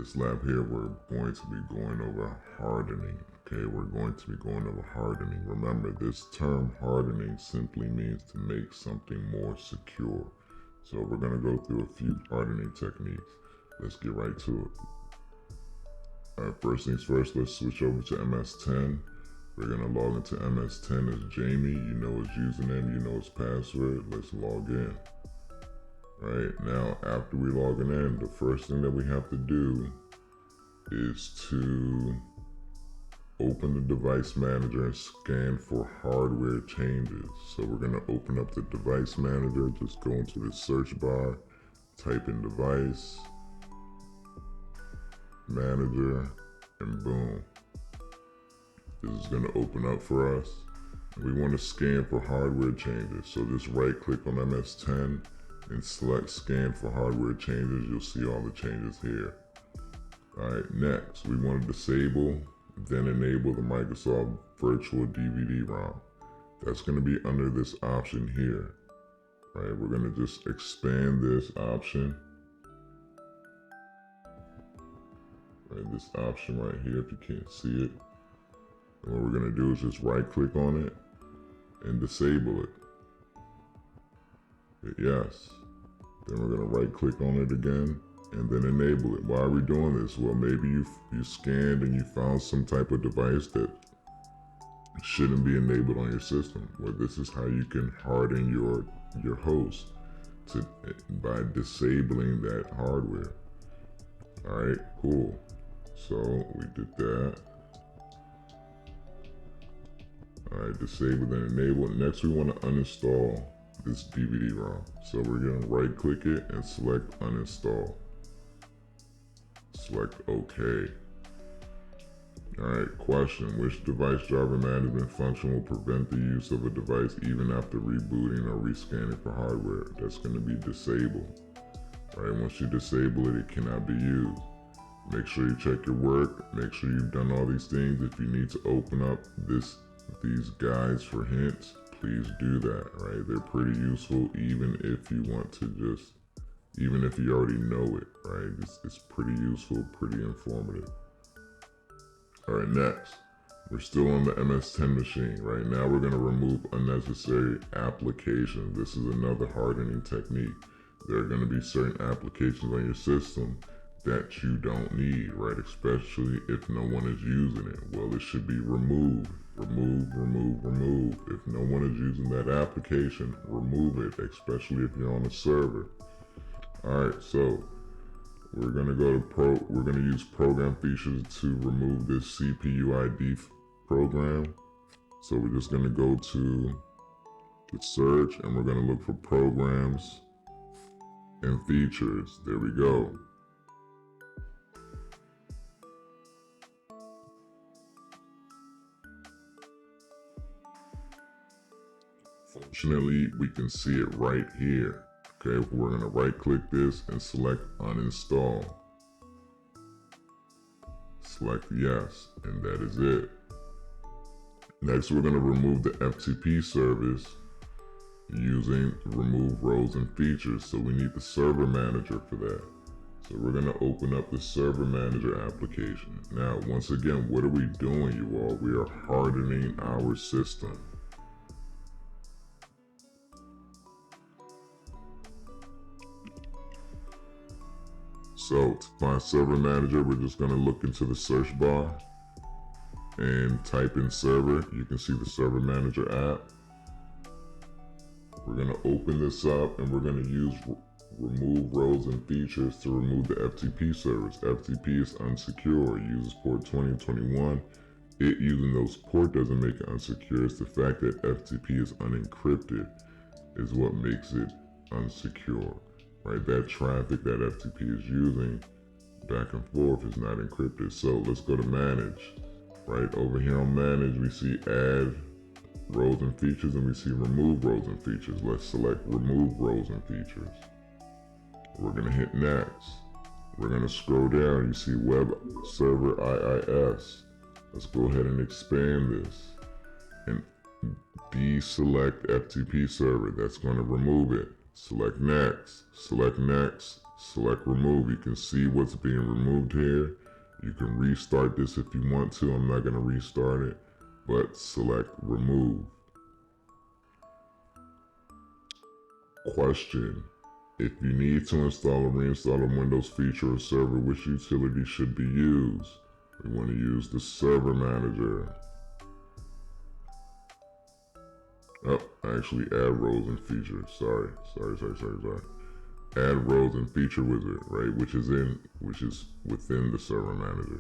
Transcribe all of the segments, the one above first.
this lab here, we're going to be going over hardening. Okay, we're going to be going over hardening. Remember, this term hardening simply means to make something more secure. So we're going to go through a few hardening techniques. Let's get right to it. All right, first things first, let's switch over to MS10. We're going to log into MS10 as Jamie. You know his username, you know his password. Let's log in. Right now, after we log in, the first thing that we have to do is to open the device manager and scan for hardware changes. So we're going to open up the device manager, just go into the search bar, type in device manager, and boom. This is going to open up for us. We want to scan for hardware changes. So just right click on MS10 and select scan for hardware changes. You'll see all the changes here. All right, next we want to disable, then enable the Microsoft Virtual DVD-ROM. That's going to be under this option here. Right, we're going to just expand this option. Right, this option right here, if you can't see it. And what we're going to do is just right click on it and disable it. Hit yes. Then we're going to right click on it again and then enable it. Why are we doing this? Well, maybe you scanned and you found some type of device that shouldn't be enabled on your system. Well, this is how you can harden your host by disabling that hardware. All right, cool. So we did that. All right, disable and enable. Next, we want to uninstall this DVD-ROM. So we're going to right click it and select uninstall. Select OK. Alright, question. Which device driver management function will prevent the use of a device even after rebooting or rescanning for hardware? That's going to be disabled. Alright, once you disable it, it cannot be used. Make sure you check your work. Make sure you've done all these things. If you need to open up these guides for hints, please do that, right? They're pretty useful even if you want to even if you already know it, right? It's pretty useful, pretty informative. All right, next, we're still on the MS10 machine. Right now, we're gonna remove unnecessary applications. This is another hardening technique. There are gonna be certain applications on your system that you don't need, right? Especially if no one is using it. Well, it should be removed. Remove, remove, remove. If no one is using that application, remove it, especially if you're on a server. All right, so we're gonna go to we're gonna use program features to remove this CPU ID program. So we're just gonna go to the search and we're gonna look for programs and features. There we go. Fortunately, we can see it right here. Okay, we're going to right click this and select uninstall. Select yes, and that is it. Next, we're going to remove the FTP service using remove roles and features. So we need the server manager for that. So we're going to open up the server manager application. Now, once again, what are we doing, you all? We are hardening our system. So to find server manager, we're just going to look into the search bar and type in server. You can see the server manager app. We're going to open this up and we're going to use remove roles and features to remove the FTP service. FTP is unsecure. It uses port 2021. It using those port doesn't make it unsecure. It's the fact that FTP is unencrypted is what makes it unsecure. Right, that traffic that FTP is using back and forth is not encrypted. So let's go to manage. Right over here on manage, we see add roles and features and we see remove roles and features. Let's select remove roles and features. We're gonna hit next. We're gonna scroll down. You see web server IIS. Let's go ahead and expand this and deselect FTP server. That's going to remove it. Select next, select remove. You can see what's being removed here. You can restart this if you want to. I'm not going to restart it, but select remove. Question: if you need to install or reinstall a Windows feature or server, which utility should be used? We want to use the server manager. Oh, actually add roles and features. Sorry. Add roles and feature wizard, right? Which is within the server manager.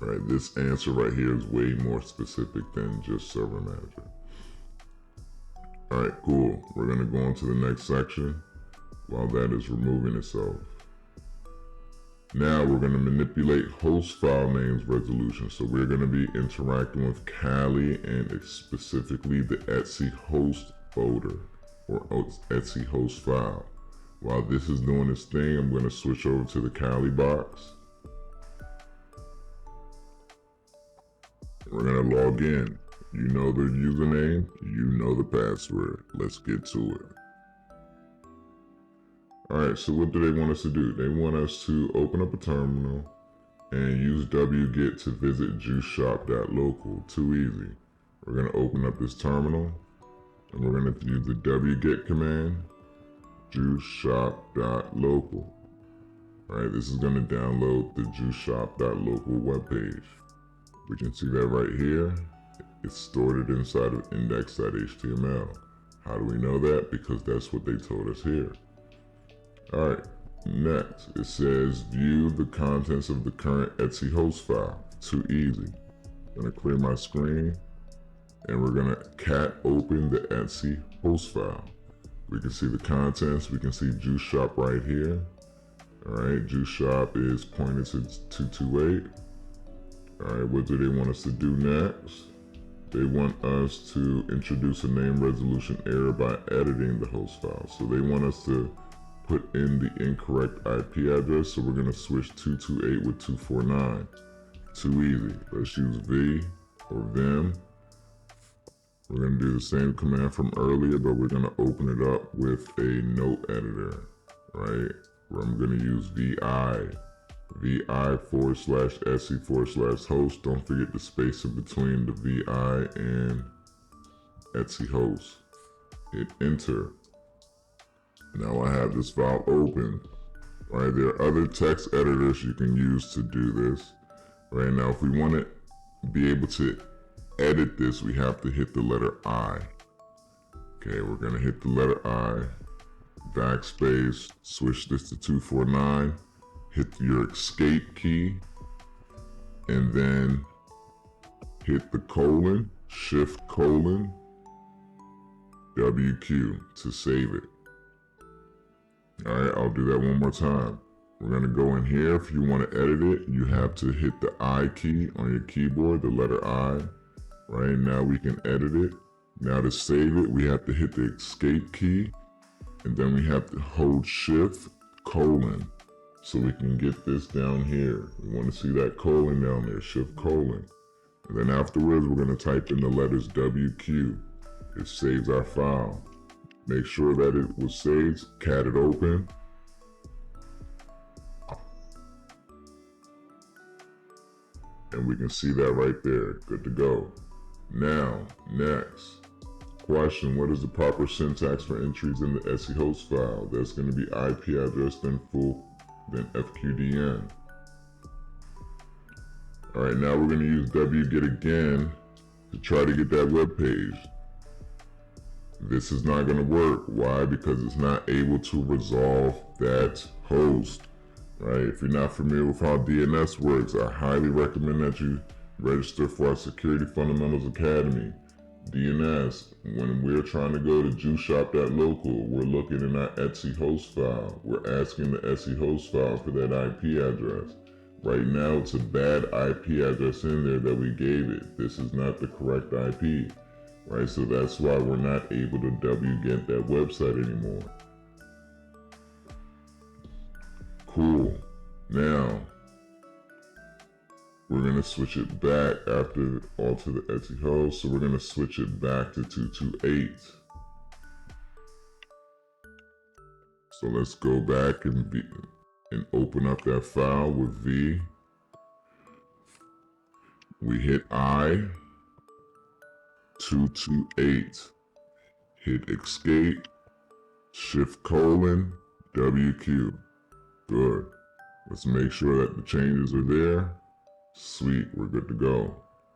All right, this answer right here is way more specific than just server manager. All right, cool. We're gonna go on to the next section while that is removing itself. Now we're going to manipulate host file names resolution. So we're going to be interacting with Kali and specifically the Etsy host folder or Etsy host file. While this is doing its thing, I'm going to switch over to the Kali box. We're going to log in. You know the username, you know the password. Let's get to it. Alright, so what do they want us to do? They want us to open up a terminal and use wget to visit juiceshop.local. Too easy. We're going to open up this terminal and we're going to use the wget command, juiceshop.local. Alright, this is going to download the juiceshop.local webpage. We can see that right here. It's stored inside of index.html. How do we know that? Because that's what they told us here. Alright, next it says view the contents of the current Etsy host file. Too easy. I'm going to clear my screen and we're going to cat open the Etsy host file. We can see the contents, we can see Juice Shop right here. Alright, Juice Shop is pointed to 228. Alright, what do they want us to do next? They want us to introduce a name resolution error by editing the host file. So they want us to put in the incorrect IP address, so we're going to switch 228 with 249. Too easy. Let's use V or Vim. We're going to do the same command from earlier, but we're going to open it up with a note editor, right? Where I'm going to use vi/etsy/host. Don't forget the space in between the VI and Etsy host. Hit enter. Now I have this file open. Right, there are other text editors you can use to do this. Right now, if we want to be able to edit this, we have to hit the letter I. Okay, we're gonna hit the letter I, backspace, switch this to 249, hit your escape key, and then hit the colon, shift colon, WQ to save it. Alright, I'll do that one more time. We're going to go in here. If you want to edit it, you have to hit the I key on your keyboard, the letter I. Right now we can edit it. Now to save it, we have to hit the escape key. And then we have to hold shift colon. So we can get this down here. We want to see that colon down there, shift colon. And then afterwards, we're going to type in the letters WQ. It saves our file. Make sure that it was saved, cat it open. And we can see that right there, good to go. Now, next, question, what is the proper syntax for entries in the Etsy host file? That's gonna be IP address, then full, then FQDN. All right, now we're gonna use wget again to try to get that web page. This is not going to work. Why? Because it's not able to resolve that host, right? If you're not familiar with how DNS works, I highly recommend that you register for our Security Fundamentals Academy. DNS, when we're trying to go to juiceshop.local, we're looking in our Etsy host file. We're asking the Etsy host file for that IP address. Right now, it's a bad IP address in there that we gave it. This is not the correct IP. Right, so that's why we're not able to wget that website anymore. Cool. Now, we're going to switch it back after all to the Etsy host. So we're going to switch it back to 228. So let's go back and open up that file with V. We hit I-228. Hit escape, Shift:/WQ. Good. Let's make sure that the changes are there. Sweet, we're good to go.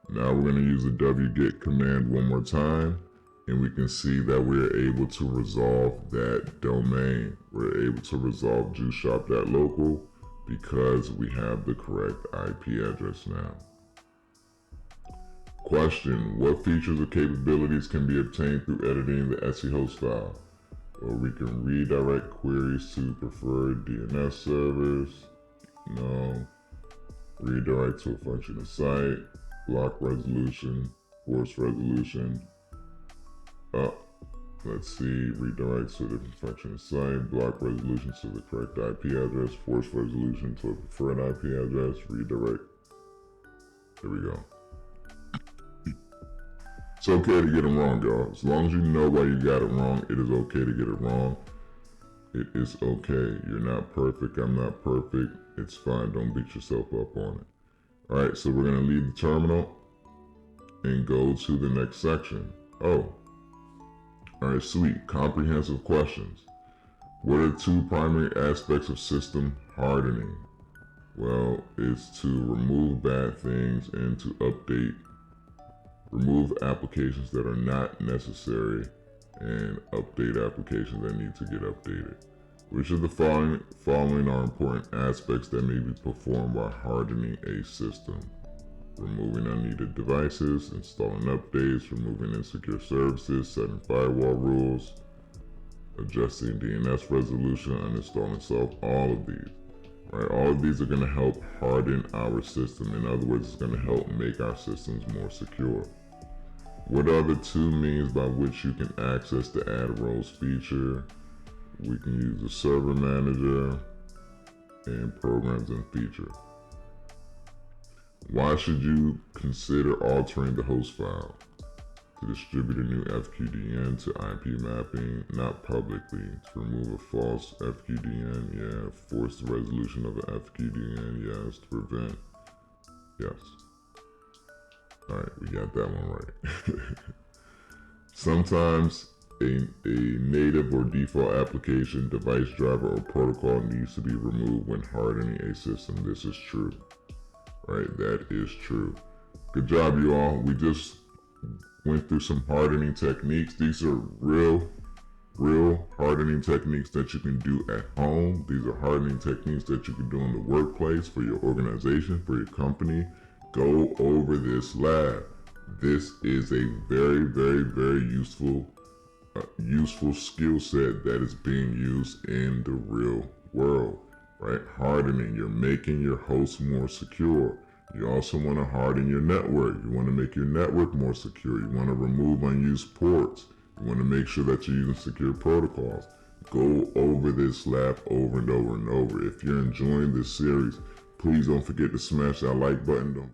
Now we're going to use the wget command one more time, and we can see that we're able to resolve that domain. We're able to resolve juiceshop.local because we have the correct IP address now. Question: what features or capabilities can be obtained through editing the SE host file? Or we can redirect queries to preferred DNS servers. No. Redirect to a functional site. Block resolution. Force resolution. Let's see. Redirect to a different functional site. Block resolution to the correct IP address. Force resolution to a preferred IP address. Redirect. There we go. It's okay to get it wrong, y'all. As long as you know why you got it wrong, it is okay to get it wrong. It is okay. You're not perfect. I'm not perfect. It's fine. Don't beat yourself up on it. All right, so we're going to leave the terminal and go to the next section. Oh, all right, sweet. Comprehensive questions. What are the two primary aspects of system hardening? Well, it's to remove bad things and to remove applications that are not necessary and update applications that need to get updated. Which of the following are important aspects that may be performed while hardening a system? Removing unneeded devices, installing updates, removing insecure services, setting firewall rules, adjusting DNS resolution, uninstalling self, all of these. Right, all of these are going to help harden our system. In other words, it's going to help make our systems more secure. What are the two means by which you can access the add roles feature? We can use the server manager and programs and feature. Why should you consider altering the host file? To distribute a new FQDN to IP mapping, not publicly. To remove a false FQDN, yeah. Force the resolution of an FQDN, yes. To prevent, yes. Alright, we got that one right. Sometimes a native or default application, device driver, or protocol needs to be removed when hardening a system. This is true. Right, that is true. Good job, you all. We just went through some hardening techniques. These are real hardening techniques that you can do at home. These are hardening techniques that you can do in the workplace, for your organization, for your company. Go over this lab. This is a very, very, very useful skill set that is being used in the real world. Right? Hardening, you're making your host more secure. You also want to harden your network. You want to make your network more secure. You want to remove unused ports. You want to make sure that you're using secure protocols. Go over this lab over and over and over. If you're enjoying this series, please don't forget to smash that like button.